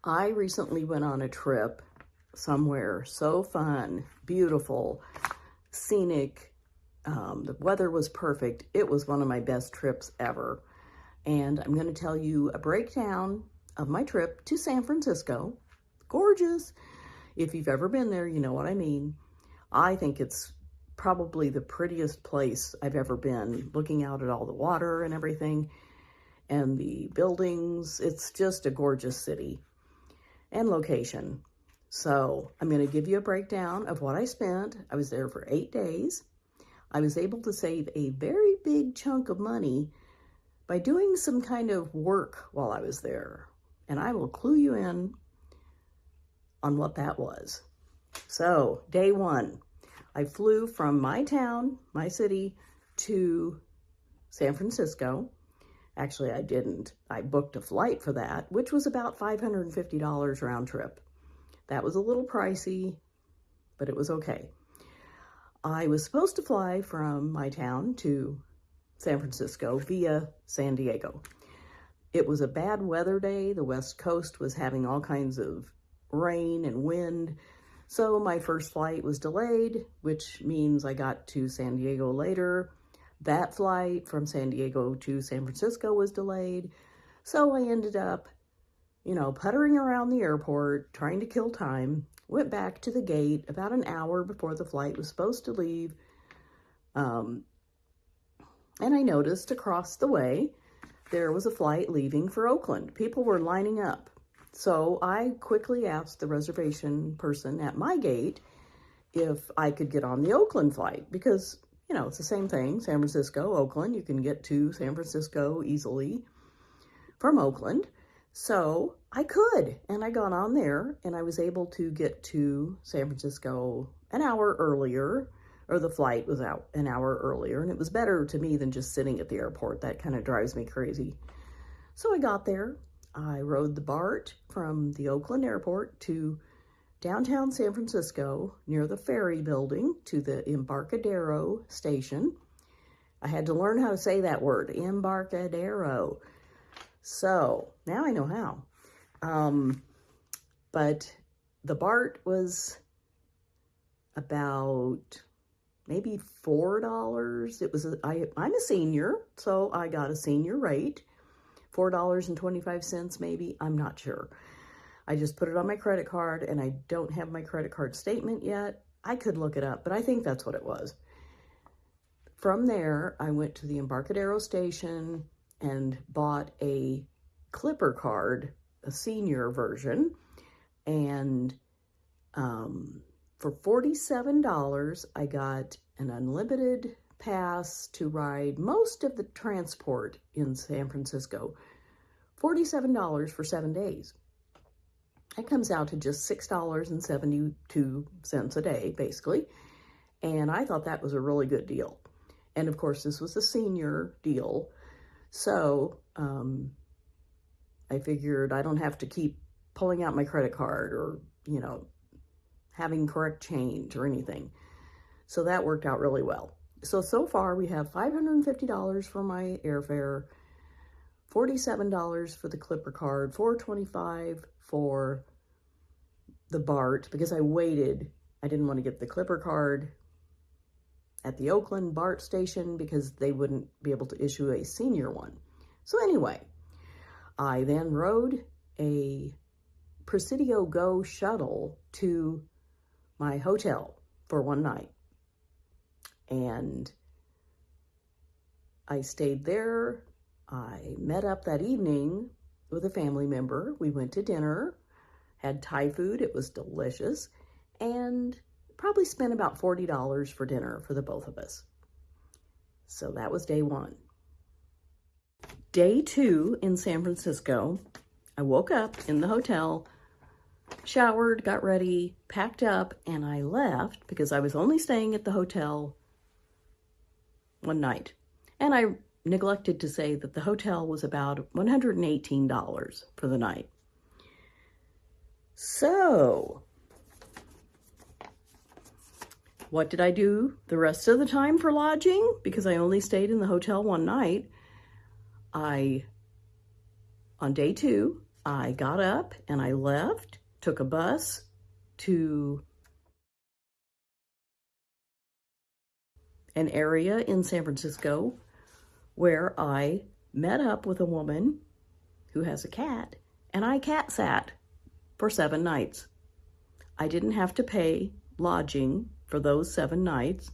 I recently went on a trip somewhere so fun, beautiful, scenic. The weather was perfect. It was one of my best trips ever. And I'm going to tell you a breakdown of my trip to San Francisco. Gorgeous. If you've ever been there, you know what I mean. I think it's probably the prettiest place I've ever been, looking out at all the water and everything and the buildings. It's just a gorgeous city and location. So I'm going to give you a breakdown of what I spent. I was there for 8 days. I was able to save a very big chunk of money by doing some kind of work while I was there. And I will clue you in on what that was. So day one, I flew from my town, my city, to San Francisco. Actually, I didn't. I booked a flight for that, which was about $550 round trip. That was a little pricey, but it was okay. I was supposed to fly from my town to San Francisco via San Diego. It was a bad weather day. The West Coast was having all kinds of rain and wind. So my first flight was delayed, which means I got to San Diego later. That flight from San Diego to San Francisco was delayed. So I ended up, puttering around the airport, trying to kill time. Went back to the gate about an hour before the flight was supposed to leave. And I noticed across the way, there was a flight leaving for Oakland. People were lining up. So I quickly asked the reservation person at my gate if I could get on the Oakland flight because, it's the same thing, San Francisco, Oakland. You can get to San Francisco easily from Oakland. So I could, and I got on there, and I was able to get to San Francisco an hour earlier, or the flight was out an hour earlier, and it was better to me than just sitting at the airport. That kind of drives me crazy. So I got there. I rode the BART from the Oakland airport to downtown San Francisco near the ferry building to the Embarcadero station. I had to learn how to say that word, Embarcadero. So now I know how. But the BART was about maybe $4. It was I'm a senior, so I got a senior rate. $4.25 maybe, I'm not sure. I just put it on my credit card and I don't have my credit card statement yet. I could look it up, but I think that's what it was. From there, I went to the Embarcadero station and bought a Clipper card, a senior version, and for $47, I got an unlimited pass to ride most of the transport in San Francisco. $47 for 7 days. That comes out to just $6.72 a day, basically. And I thought that was a really good deal. And of course, this was a senior deal. So I figured I don't have to keep pulling out my credit card or, having correct change or anything. So that worked out really well. So far we have $550 for my airfare, $47 for the Clipper card, $425 for the BART because I waited. I didn't want to get the Clipper card at the Oakland BART station because they wouldn't be able to issue a senior one. So anyway, I then rode a Presidio Go shuttle to my hotel for one night. And I stayed there. I met up that evening with a family member. We went to dinner, had Thai food. It was delicious. And probably spent about $40 for dinner for the both of us. So that was day one. Day two in San Francisco, I woke up in the hotel, showered, got ready, packed up, and I left because I was only staying at the hotel one night. And I neglected to say that the hotel was about $118 for the night. So, what did I do the rest of the time for lodging? Because I only stayed in the hotel one night. On day two, I got up and I left, took a bus to an area in San Francisco where I met up with a woman who has a cat, and I cat sat for 7 nights. I didn't have to pay lodging for those 7 nights.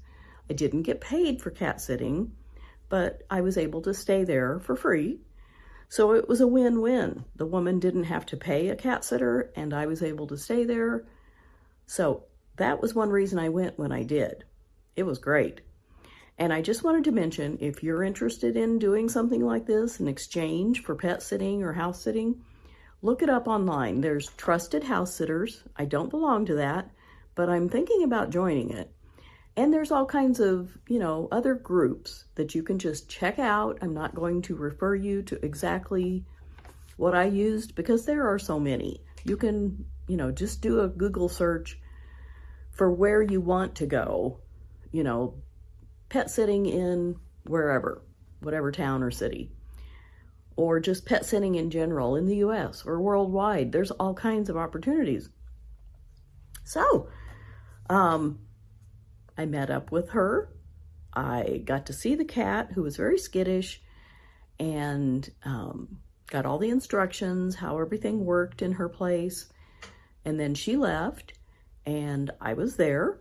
I didn't get paid for cat sitting, but I was able to stay there for free. So it was a win-win. The woman didn't have to pay a cat sitter, and I was able to stay there. So that was one reason I went when I did. It was great. And I just wanted to mention, if you're interested in doing something like this in exchange for pet sitting or house sitting, look it up online. There's Trusted House Sitters. I don't belong to that, but I'm thinking about joining it. And there's all kinds of, other groups that you can just check out. I'm not going to refer you to exactly what I used because there are so many. You can, just do a Google search for where you want to go, pet sitting in wherever, whatever town or city, or just pet sitting in general in the US or worldwide. There's all kinds of opportunities. So, I met up with her. I got to see the cat, who was very skittish, and got all the instructions, how everything worked in her place. And then she left, and I was there.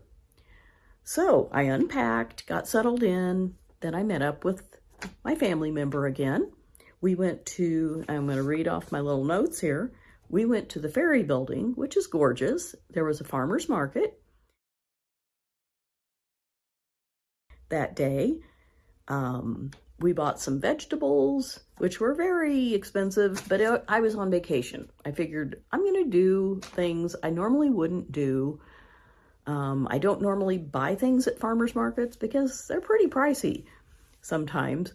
So I unpacked, got settled in, then I met up with my family member again. We went to, I'm going to read off my little notes here. We went to the Ferry building, which is gorgeous. There was a farmer's market that day. We bought some vegetables, which were very expensive, but I was on vacation. I figured I'm going to do things I normally wouldn't do. I don't normally buy things at farmers markets because they're pretty pricey sometimes,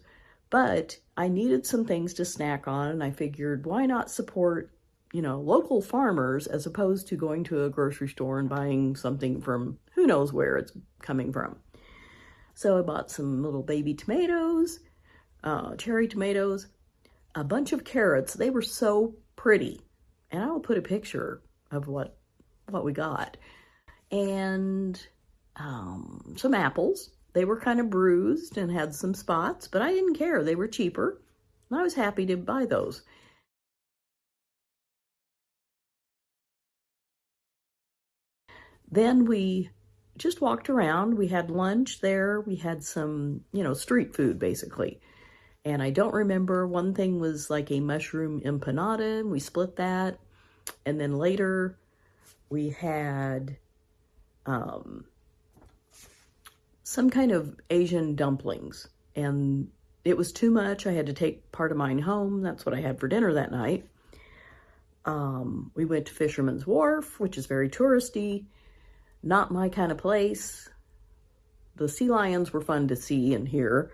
but I needed some things to snack on, and I figured why not support, local farmers as opposed to going to a grocery store and buying something from who knows where it's coming from. So I bought some little baby tomatoes, cherry tomatoes, a bunch of carrots. They were so pretty, and I will put a picture of what we got. And some apples. They were kind of bruised and had some spots, but I didn't care. They were cheaper, and I was happy to buy those. Then we just walked around. We had lunch there. We had some, street food, basically. And I don't remember, one thing was like a mushroom empanada, and we split that. And then later we had some kind of Asian dumplings, and it was too much. I had to take part of mine home. That's what I had for dinner that night. We went to Fisherman's Wharf, which is very touristy, not my kind of place. The sea lions were fun to see and hear.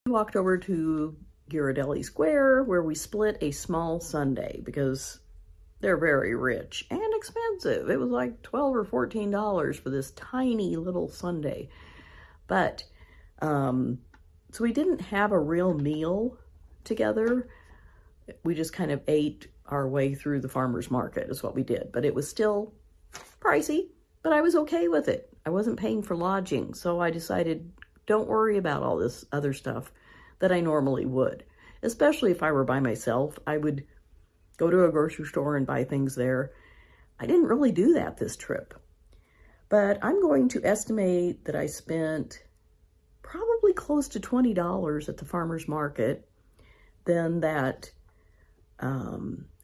We walked over to Ghirardelli Square, where we split a small sundae because they're very rich and expensive. It was like $12 or $14 for this tiny little sundae. But, so we didn't have a real meal together. We just kind of ate our way through the farmer's market is what we did. But it was still pricey, but I was okay with it. I wasn't paying for lodging, so I decided don't worry about all this other stuff that I normally would. Especially if I were by myself, I would go to a grocery store and buy things there. I didn't really do that this trip. But I'm going to estimate that I spent probably close to $20 at the farmer's market. Then that,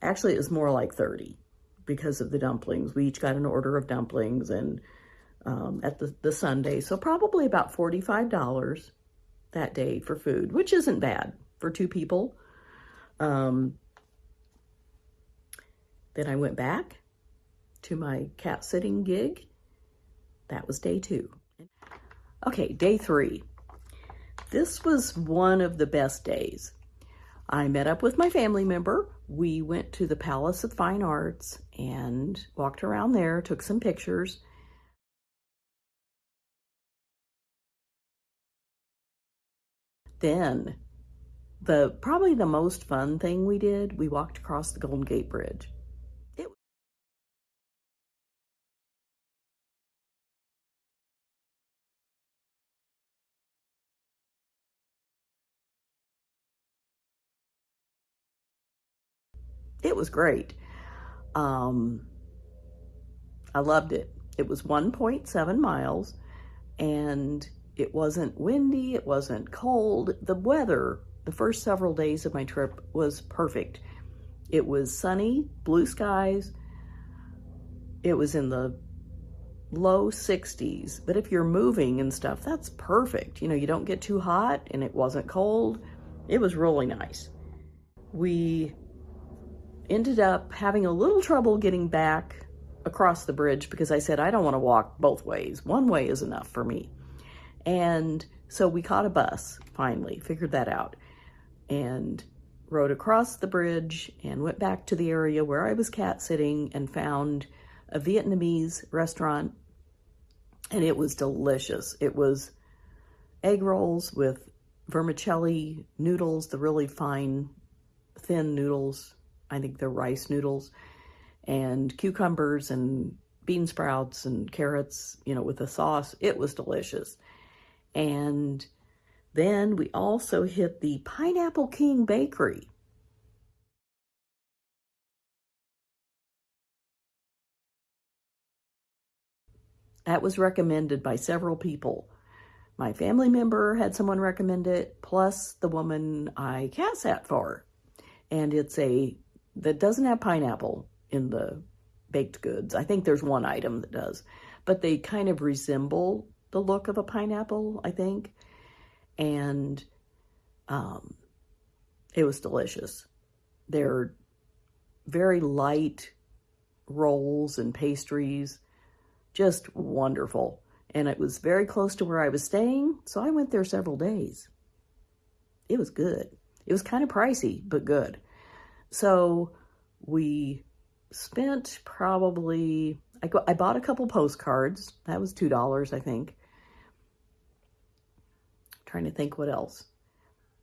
actually it was more like 30 because of the dumplings. We each got an order of dumplings and at the Sunday. So probably about $45 that day for food, which isn't bad for 2 people. Then I went back to my cat sitting gig. That was day 2. Okay, day 3. This was one of the best days. I met up with my family member. We went to the Palace of Fine Arts and walked around there, took some pictures. Then Probably the most fun thing we did, we walked across the Golden Gate Bridge. It, it was great. Um, I loved it. It was 1.7 miles, and it wasn't windy, it wasn't cold. The weather, the first several days of my trip was perfect. It was sunny, blue skies. It was in the low 60s, but if you're moving and stuff, that's perfect. You know, you don't get too hot, and it wasn't cold. It was really nice. We ended up having a little trouble getting back across the bridge because I said, I don't want to walk both ways. One way is enough for me. And so we caught a bus, finally, figured that out, and rode across the bridge and went back to the area where I was cat sitting and found a Vietnamese restaurant, and it was delicious. It was egg rolls with vermicelli noodles, the really fine, thin noodles. I think they're rice noodles, and cucumbers and bean sprouts and carrots, you know, with the sauce. It was delicious. And then we also hit the Pineapple King Bakery. That was recommended by several people. My family member had someone recommend it, plus the woman I cat sat for. And that doesn't have pineapple in the baked goods. I think there's one item that does, but they kind of resemble the look of a pineapple, I think. And it was delicious. They're very light rolls and pastries, just wonderful. And it was very close to where I was staying, so I went there several days. It was good. It was kind of pricey, but good. So we spent probably, I bought a couple postcards. That was $2, I think. Trying to think what else.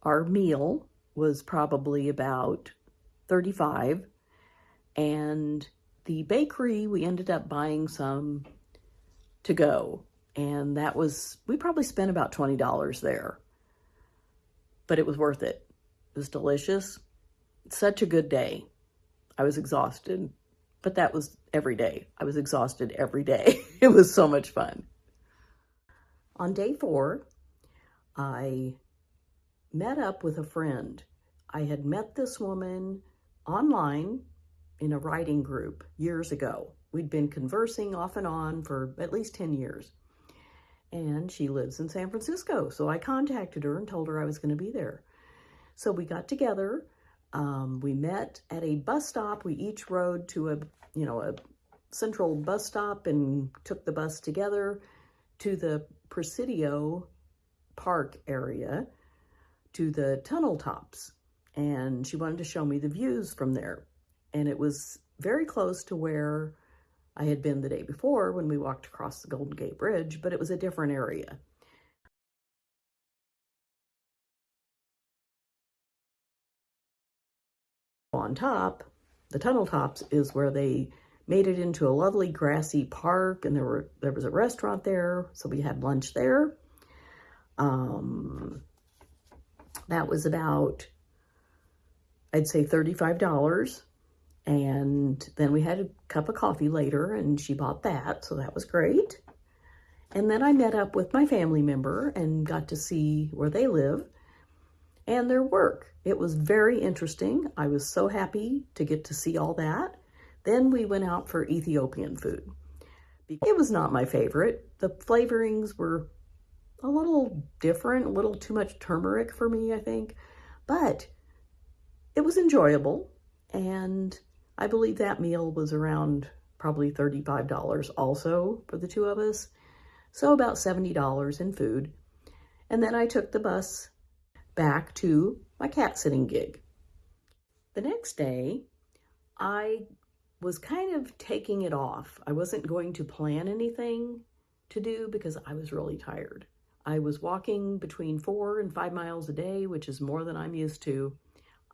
Our meal was probably about $35, and the bakery, we ended up buying some to go, and we probably spent about $20 there, but it was worth it. It was delicious. Such a good day. I was exhausted, but that was every day. I was exhausted every day. It was so much fun. On day 4, I met up with a friend. I had met this woman online in a writing group years ago. We'd been conversing off and on for at least 10 years. And she lives in San Francisco. So I contacted her and told her I was going to be there. So we got together. We met at a bus stop. We each rode to a central bus stop and took the bus together to the Presidio Park area, to the tunnel tops. And she wanted to show me the views from there. And it was very close to where I had been the day before when we walked across the Golden Gate Bridge, but it was a different area. On top, the tunnel tops is where they made it into a lovely grassy park, and there was a restaurant there, so we had lunch there. That was about, I'd say $35. And then we had a cup of coffee later, and she bought that, so that was great. And then I met up with my family member and got to see where they live and their work. It was very interesting. I was so happy to get to see all that. Then we went out for Ethiopian food. It was not my favorite. The flavorings were a little different, a little too much turmeric for me, I think. But it was enjoyable, and I believe that meal was around probably $35 also for the two of us. So about $70 in food. And then I took the bus back to my cat sitting gig. The next day, I was kind of taking it off. I wasn't going to plan anything to do because I was really tired. I was walking between 4 and 5 miles a day, which is more than I'm used to.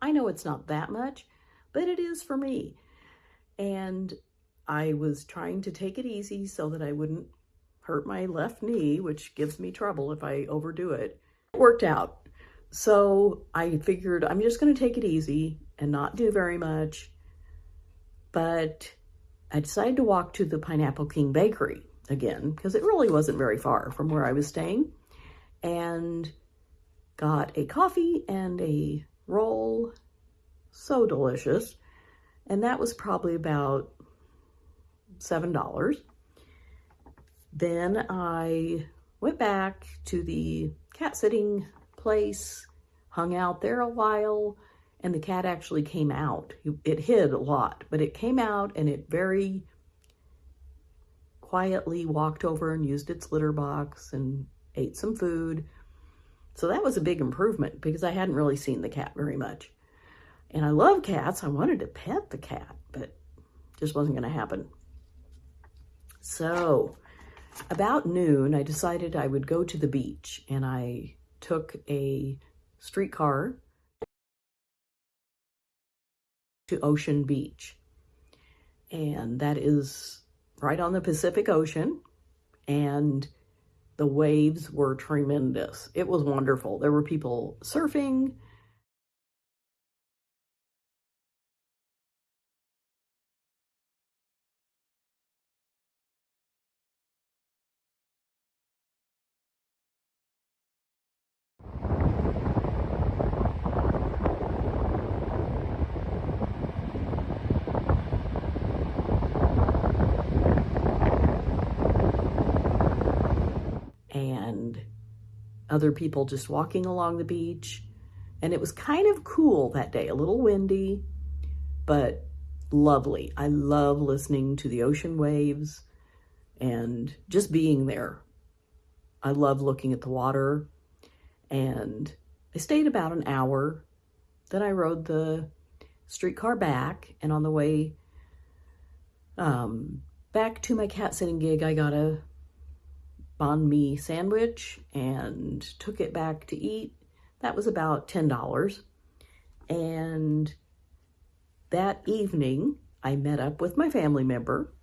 I know it's not that much, but it is for me. And I was trying to take it easy so that I wouldn't hurt my left knee, which gives me trouble if I overdo it. It worked out. So I figured I'm just going to take it easy and not do very much. But I decided to walk to the Pineapple King Bakery again, because it really wasn't very far from where I was staying, and got a coffee and a roll. So delicious. And that was probably about $7. Then I went back to the cat sitting place, hung out there a while, and the cat actually came out. It hid a lot, but it came out and it very quietly walked over and used its litter box and ate some food. So that was a big improvement because I hadn't really seen the cat very much. And I love cats. I wanted to pet the cat, but just wasn't going to happen. So about noon, I decided I would go to the beach, and I took a streetcar to Ocean Beach. And that is right on the Pacific Ocean, and the waves were tremendous. It was wonderful. There were people surfing. And other people just walking along the beach. And it was kind of cool that day, a little windy, but lovely. I love listening to the ocean waves and just being there. I love looking at the water. And I stayed about an hour. Then I rode the streetcar back, and on the way back to my cat sitting gig, I got a banh mi sandwich and took it back to eat. That was about $10. And that evening, I met up with my family member.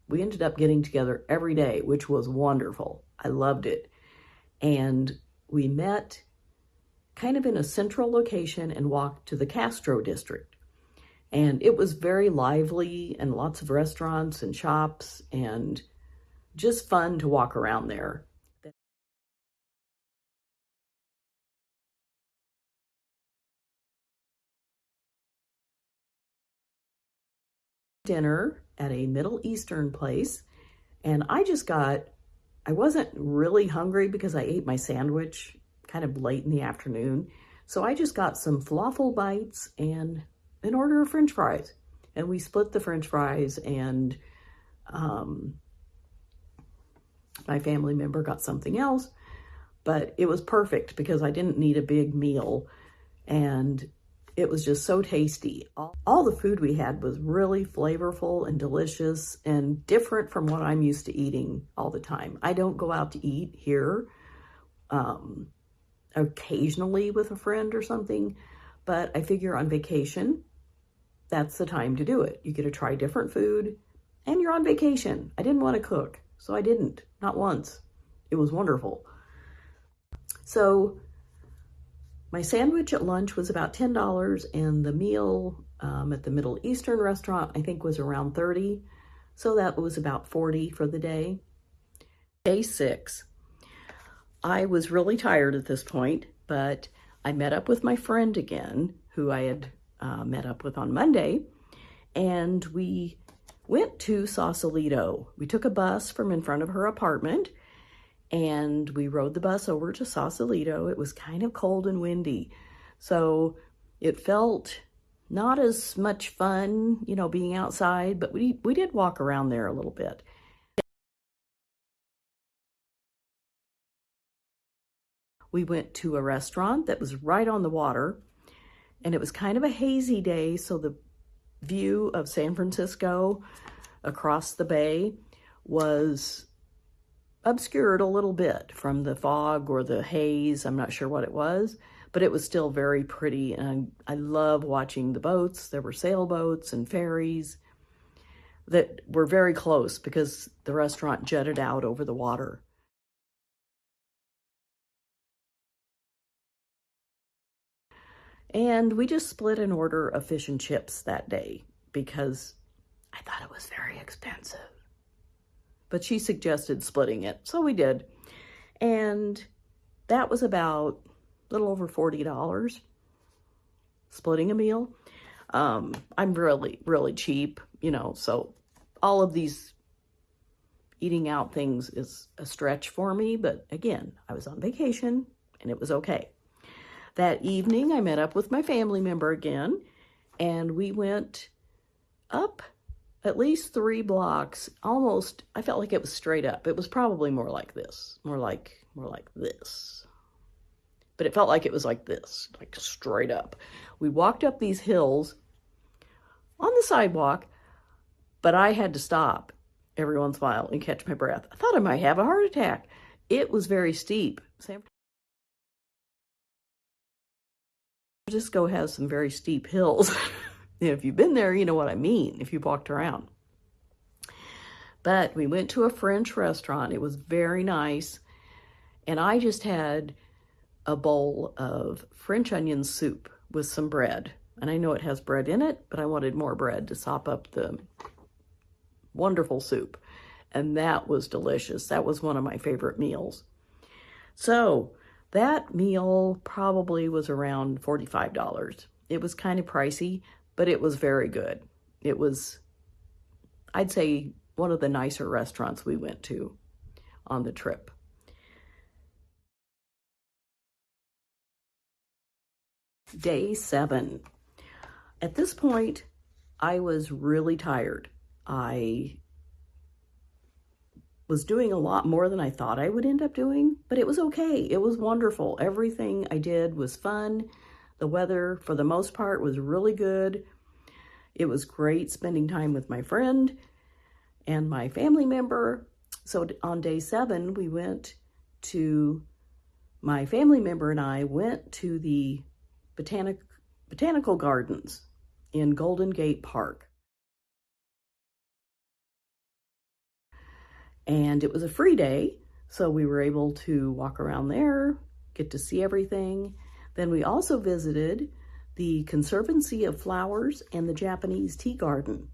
We ended up getting together every day, which was wonderful. I loved it. And we met kind of in a central location and walked to the Castro district. And it was very lively and lots of restaurants and shops and just fun to walk around there. Dinner at a Middle Eastern place, and I wasn't really hungry because I ate my sandwich kind of late in the afternoon, so I just got some falafel bites and an order of French fries, and we split the French fries, and my family member got something else, but it was perfect because I didn't need a big meal, and it was just so tasty. All the food we had was really flavorful and delicious and different from what I'm used to eating all the time. I don't go out to eat here, occasionally with a friend or something, but I figure on vacation, that's the time to do it. You get to try different food, and you're on vacation. I didn't want to cook, so I didn't, not once. It was wonderful. So my sandwich at lunch was about $10, and the meal at the Middle Eastern restaurant, I think, was around $30. So that was about $40 for the day. Day 6. I was really tired at this point, but I met up with my friend again, who I had met up with on Monday, and we went to Sausalito. We took a bus from in front of her apartment, and we rode the bus over to Sausalito. It was kind of cold and windy, so it felt not as much fun, being outside, but we did walk around there a little bit. We went to a restaurant that was right on the water, and it was kind of a hazy day, so the view of San Francisco across the bay was obscured a little bit from the fog or the haze. I'm not sure what it was, but it was still very pretty. And I love watching the boats. There were sailboats and ferries that were very close because the restaurant jutted out over the water. And we just split an order of fish and chips that day because I thought it was very expensive. But she suggested splitting it, so we did. And that was about a little over $40, splitting a meal. I'm really, really cheap, you know, so all of these eating out things is a stretch for me. But again, I was on vacation and it was okay. That evening, I met up with my family member again, and we went up at least 3 blocks, almost. I felt like it was straight up. It was probably more like this, more like this. But it felt like it was like this, like straight up. We walked up these hills on the sidewalk, but I had to stop every once in a while and catch my breath. I thought I might have a heart attack. It was very steep. San Francisco has some very steep hills. If you've been there, you know what I mean, if you've walked around. But we went to a French restaurant. It was very nice. And I just had a bowl of French onion soup with some bread. And I know it has bread in it, but I wanted more bread to sop up the wonderful soup. And that was delicious. That was one of my favorite meals. So that meal probably was around $45. It was kind of pricey, but it was very good. It was, I'd say, one of the nicer restaurants we went to on the trip. Day 7. At this point, I was really tired. I was doing a lot more than I thought I would end up doing, but it was okay. It was wonderful. Everything I did was fun. The weather, for the most part, was really good. It was great spending time with my friend and my family member. So on day 7, my family member and I went to the Botanical Gardens in Golden Gate Park. And it was a free day, so we were able to walk around there, get to see everything. Then we also visited the Conservancy of Flowers and the Japanese Tea Garden.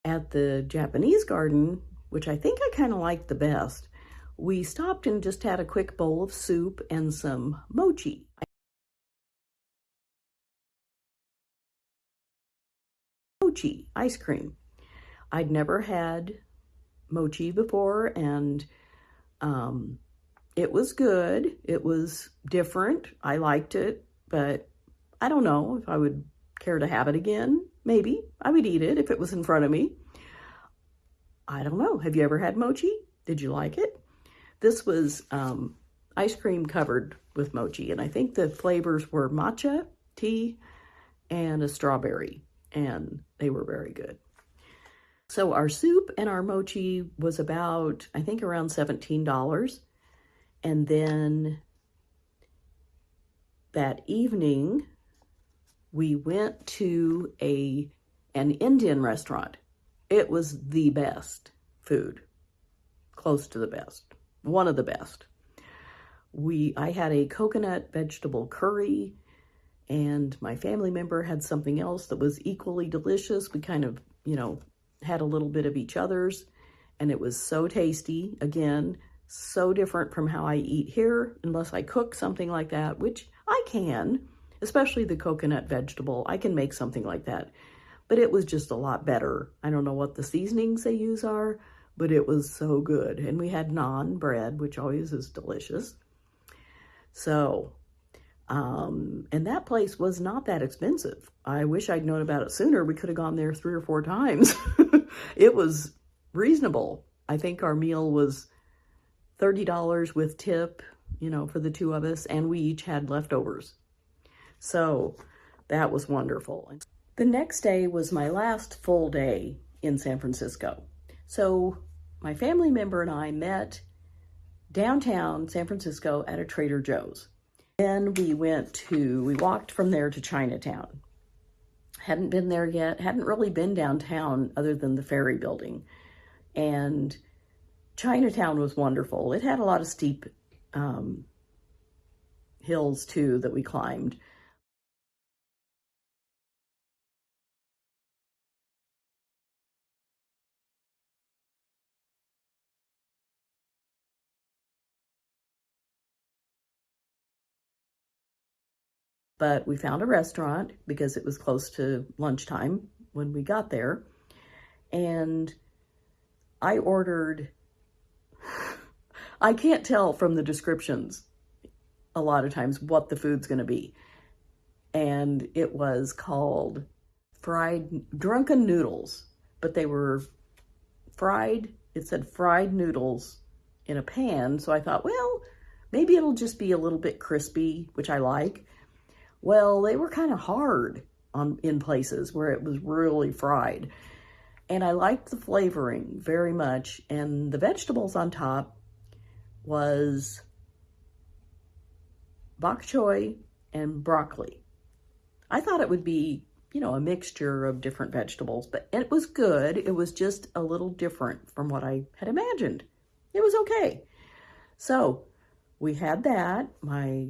At the Japanese garden, which I think I kind of liked the best, we stopped and just had a quick bowl of soup and some mochi. Mochi ice cream. I'd never had mochi before, and it was good. It was different. I liked it, but I don't know if I would care to have it again. Maybe I would eat it if it was in front of me. I don't know. Have you ever had mochi? Did you like it? This was ice cream covered with mochi, and I think the flavors were matcha, tea, and a strawberry, and they were very good. So our soup and our mochi was about, I think, around $17. And then that evening, we went to an Indian restaurant. It was the best food, close to the best, one of the best. I had a coconut vegetable curry, and my family member had something else that was equally delicious. We kind of, had a little bit of each other's, and it was so tasty. Again, so different from how I eat here, unless I cook something like that, which I can, especially the coconut vegetable. I can make something like that, but it was just a lot better. I don't know what the seasonings they use are, but it was so good. And we had naan bread, which always is delicious. So, and that place was not that expensive. I wish I'd known about it sooner. We could have gone there 3 or 4 times. It was reasonable. I think our meal was $30 with tip, you know, for the two of us, and we each had leftovers. So that was wonderful. The next day was my last full day in San Francisco. So my family member and I met downtown San Francisco at a Trader Joe's. Then we walked from there to Chinatown. Hadn't been there yet, hadn't really been downtown other than the ferry building. And Chinatown was wonderful. It had a lot of steep hills too that we climbed. But we found a restaurant because it was close to lunchtime when we got there. And I ordered, I can't tell from the descriptions a lot of times what the food's going to be. And it was called drunken noodles, but they were fried. It said fried noodles in a pan. So I thought, well, maybe it'll just be a little bit crispy, which I like. Well, they were kind of hard in places where it was really fried. And I liked the flavoring very much. And the vegetables on top was bok choy and broccoli. I thought it would be, you know, a mixture of different vegetables, but it was good. It was just a little different from what I had imagined. It was okay. So we had that. My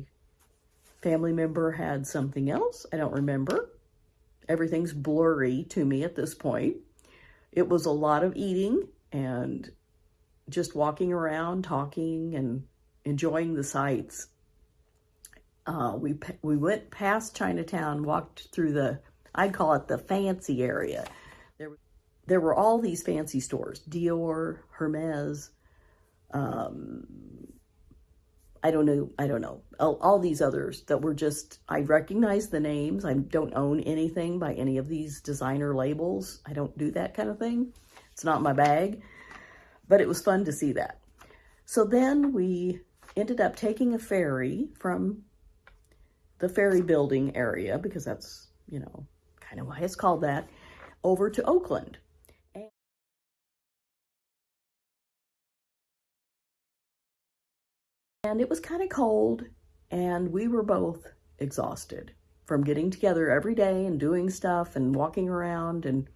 family member had something else. I don't remember. Everything's blurry to me at this point. It was a lot of eating and just walking around, talking and enjoying the sights. We went past Chinatown, walked through I'd call it the fancy area. There were all these fancy stores, Dior, Hermes, I don't know, all these others that were just, I recognize the names. I don't own anything by any of these designer labels. I don't do that kind of thing. It's not my bag, but it was fun to see that. So then we ended up taking a ferry from the ferry building area, because that's, you know, kind of why it's called that, over to Oakland. And it was kind of cold, and we were both exhausted from getting together every day and doing stuff and walking around, and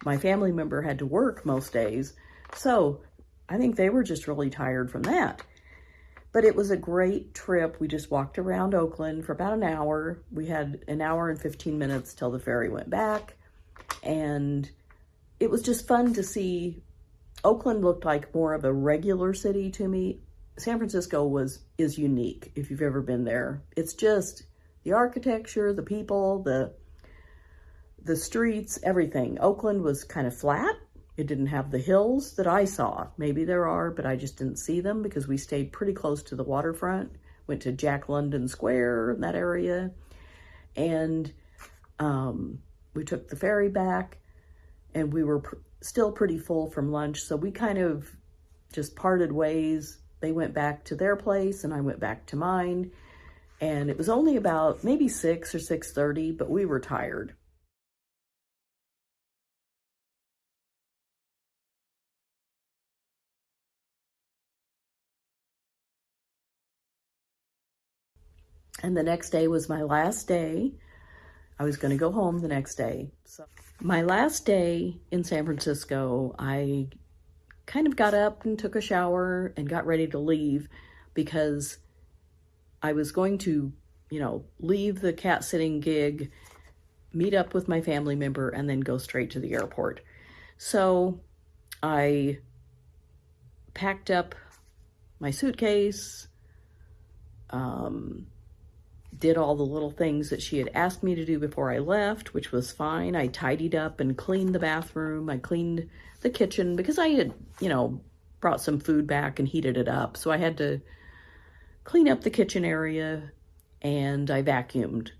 my family member had to work most days. So I think they were just really tired from that. But it was a great trip. We just walked around Oakland for about an hour. We had an hour and 15 minutes till the ferry went back. And it was just fun to see. Oakland looked like more of a regular city to me. San Francisco is unique if you've ever been there. It's just the architecture, the people, the streets, everything. Oakland was kind of flat. It didn't have the hills that I saw. Maybe there are, but I just didn't see them because we stayed pretty close to the waterfront. Went to Jack London Square in that area. And we took the ferry back, and we were still pretty full from lunch. So we kind of just parted ways. They went back to their place and I went back to mine. And it was only about maybe 6 or 6:30, but we were tired. And the next day was my last day. I was going to go home the next day. So my last day in San Francisco, I kind of got up and took a shower and got ready to leave because I was going to, you know, leave the cat sitting gig, meet up with my family member, and then go straight to the airport. So I packed up my suitcase, did all the little things that she had asked me to do before I left, which was fine. I tidied up and cleaned the bathroom. I cleaned the kitchen because I had, you know, brought some food back and heated it up. So I had to clean up the kitchen area, and I vacuumed.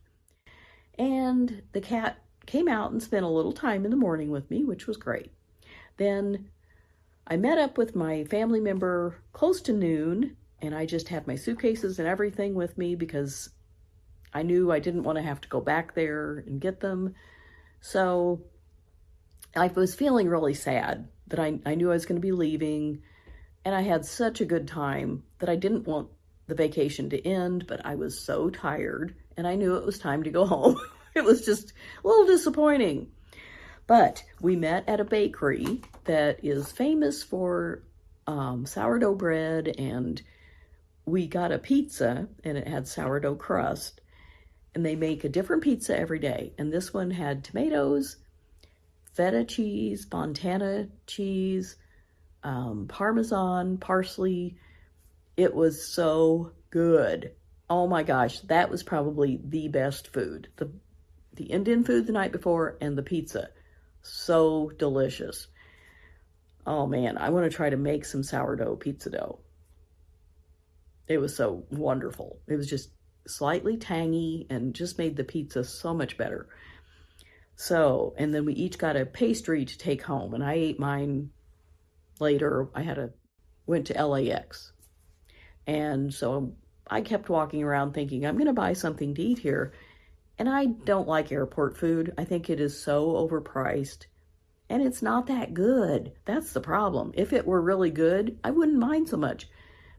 And the cat came out and spent a little time in the morning with me, which was great. Then I met up with my family member close to noon, and I just had my suitcases and everything with me because I knew I didn't want to have to go back there and get them. So I was feeling really sad that I knew I was going to be leaving, and I had such a good time that I didn't want the vacation to end, but I was so tired, and I knew it was time to go home. It was just a little disappointing. But we met at a bakery that is famous for sourdough bread, and we got a pizza, and it had sourdough crust, and they make a different pizza every day. And this one had tomatoes, feta cheese, Montana cheese, Parmesan, parsley. It was so good. Oh my gosh, that was probably the best food. The Indian food the night before and the pizza. So delicious. Oh man, I want to try to make some sourdough pizza dough. It was so wonderful. It was just slightly tangy and just made the pizza so much better. So, and then we each got a pastry to take home, and I ate mine later. Went to LAX. And so I kept walking around thinking, I'm going to buy something to eat here. And I don't like airport food. I think it is so overpriced. And it's not that good. That's the problem. If it were really good, I wouldn't mind so much.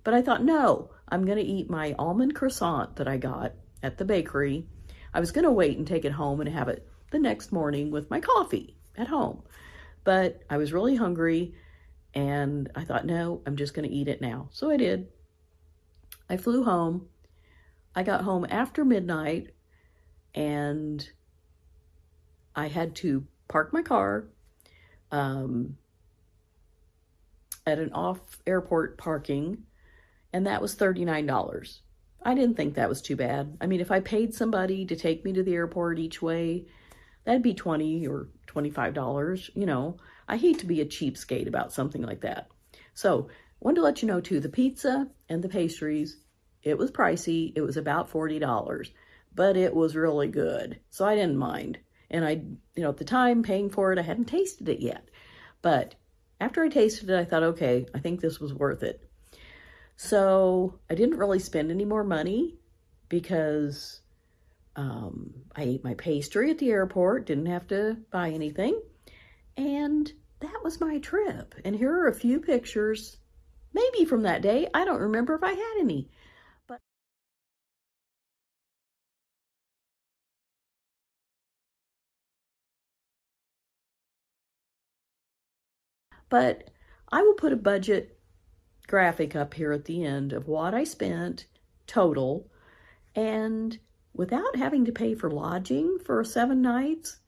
But I thought, no, I'm going to eat my almond croissant that I got at the bakery. I was going to wait and take it home and have it the next morning with my coffee at home. But I was really hungry, and I thought, no, I'm just going to eat it now. So I did. I flew home. I got home after midnight, and I had to park my car at an off-airport parking, and that was $39. I didn't think that was too bad. I mean, if I paid somebody to take me to the airport each way, that'd be $20 or $25, you know. I hate to be a cheapskate about something like that. So, wanted to let you know too, the pizza and the pastries, it was pricey. It was about $40, but it was really good. So I didn't mind. And at the time paying for it, I hadn't tasted it yet. But after I tasted it, I thought, okay, I think this was worth it. So I didn't really spend any more money because I ate my pastry at the airport, didn't have to buy anything. And that was my trip. And here are a few pictures, maybe from that day. I don't remember if I had any. But I will put a budget graphic up here at the end of what I spent total, and without having to pay for lodging for 7 nights,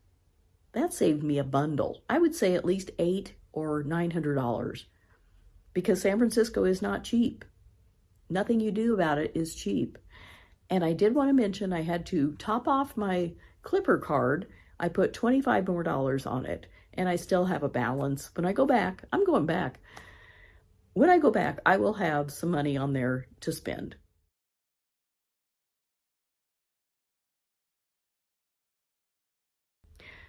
that saved me a bundle. I would say at least $800 or $900, because San Francisco is not cheap. Nothing you do about it is cheap. And I did want to mention I had to top off my Clipper card. I put $25 more on it, and I still have a balance. When I go back, I'm going back. When I go back, I will have some money on there to spend.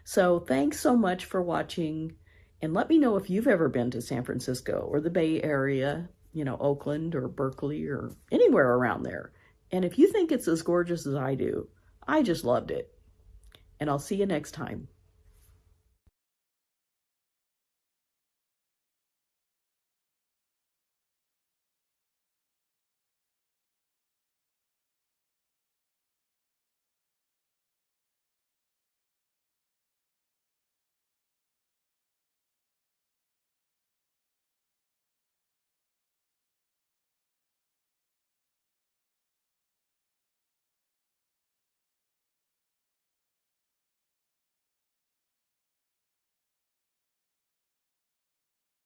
So thanks so much for watching, and let me know if you've ever been to San Francisco or the Bay Area, Oakland or Berkeley or anywhere around there. And if you think it's as gorgeous as I do, I just loved it. And I'll see you next time.